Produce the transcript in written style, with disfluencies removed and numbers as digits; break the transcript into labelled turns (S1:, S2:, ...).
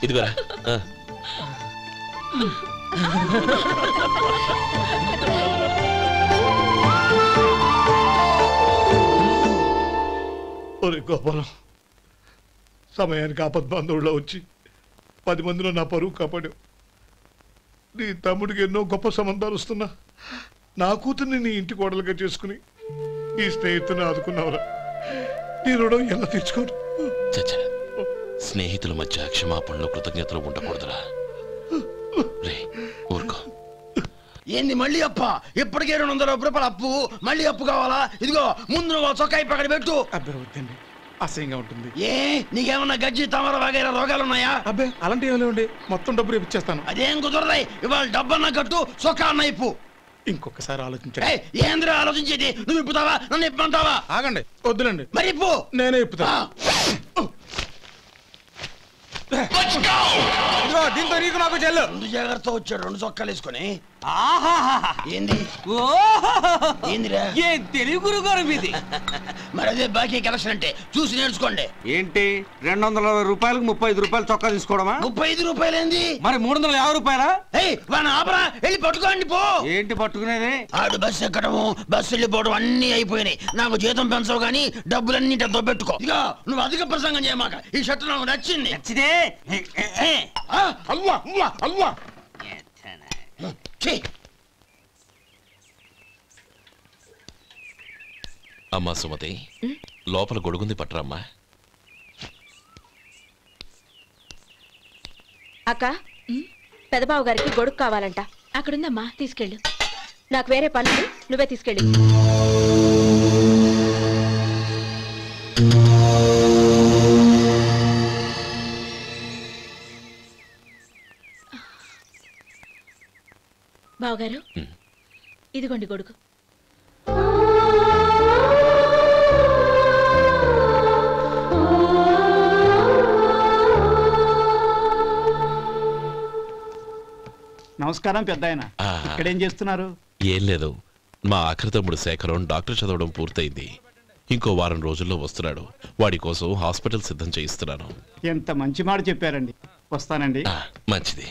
S1: ఇదిగోరా.
S2: ఒరే గోపాలం, సమయానికి ఆపద్బంధువుల్లో వచ్చి 10 మందిలో నా పరువు కాపాడావు. నీ తమ్ముడికి ఎన్నో గొప్ప సంబంధాలు వస్తున్నా నా కూతుర్ని నీ ఇంటి కోడలుగా చేసుకుని నీ స్నేహితుని ఆదుకున్నావురా. నీ రుణం ఎలా తీర్చుకోరు?
S1: స్నేహితుల మధ్య క్షమాపణలు కృతజ్ఞతలు ఉండకూడదురా. రే ఊరుకో.
S3: ఏంది మళ్ళీ అప్ప? ఇప్పటికే 200 రూపాయలు అప్పు, మళ్ళీ అప్పు కావాలా? ఇదిగో ముందు నువ్వు చొక్కా పక్కన పెట్టు.
S4: అబ్బే వద్దండి, అసహ్యంగా ఉంటుంది.
S3: ఏ నీకేమన్నా గజ్జి తమర వగైరా రోగాలు ఉన్నాయా?
S4: అబ్బే అలాంటి ఏమైనా ఉండి మొత్తం డబ్బు రేపు ఇచ్చేస్తాను.
S3: అదేం కుదరదాయి. ఇవాళ డబ్బన్నా కట్టు, చొక్కా అన్న ఇప్పు.
S4: ఇంకొకసారి ఆలోచించండి.
S3: ఏంద్ర ఆలోచించేది? నువ్వు ఇప్పుతావా, నన్ను ఇప్పమంటావా?
S4: ఆగండి, వద్దులండి.
S3: మరి ఇప్పు.
S4: నేనే ఇప్పుతా. దీంతో నీకు నాకు చెల్లు.
S3: 2 జాగ్రత్త వచ్చాడు, 2 చొక్కాలు వేసుకొని. ఏంది ఏందిరా?
S5: ఏ తెలుగు గురుగారు మీది?
S3: మరి అదే బాకీ కలెక్షన్ అంటే చూసి నేర్చుకోండి.
S5: ఏంటి 220 రూపాయలకు 35 రూపాయలు చొక్కా తీసుకోవడమా?
S3: 35 రూపాయలు ఏంది?
S5: మరి 350 రూపాయలా?
S3: వాడిని ఆపరా, వెళ్ళి పట్టుకోండి పో.
S5: ఏంటి పట్టుకునేది?
S3: ఆడు బస్సు ఎక్కడము, బస్సు వెళ్ళిపోవడం అన్ని అయిపోయినాయి. నాకు జీతం పెంచవు గానీ డబ్బులన్నీ దొబ్బెట్టుకో. ఇక నువ్వు అధిక ప్రసంగం చేయమాక. ఈ షర్ట్ నాకు నచ్చింది.
S5: నచ్చితే
S3: అల్వా అల్వా అల్వా.
S1: అమ్మా సుమతి, లోపల గొడుగుంది పట్టరమ్మా.
S6: అక్క, పెదబాబు గారికి గొడుగు కావాలంట. అక్కడుందమ్మా, తీసుకెళ్ళు. నాకు వేరే పనులు, నువ్వే తీసుకెళ్ళి. బావగారు, ఇదిగోండి గొడుగు.
S4: నమస్కారం పెద్దాయన. ఇక్కడేం చేస్తున్నారు?
S1: ఏం లేదు, మా ఆఖరి తమ్ముడు శేఖరం డాక్టర్ చదవడం పూర్తయింది. ఇంకో వారం రోజుల్లో వస్తున్నాడు. వాడి కోసం హాస్పిటల్ సిద్ధం చేయిస్తున్నాను.
S4: ఎంత మంచి మాట చెప్పారండి. వస్తానండి.
S1: మంచిది.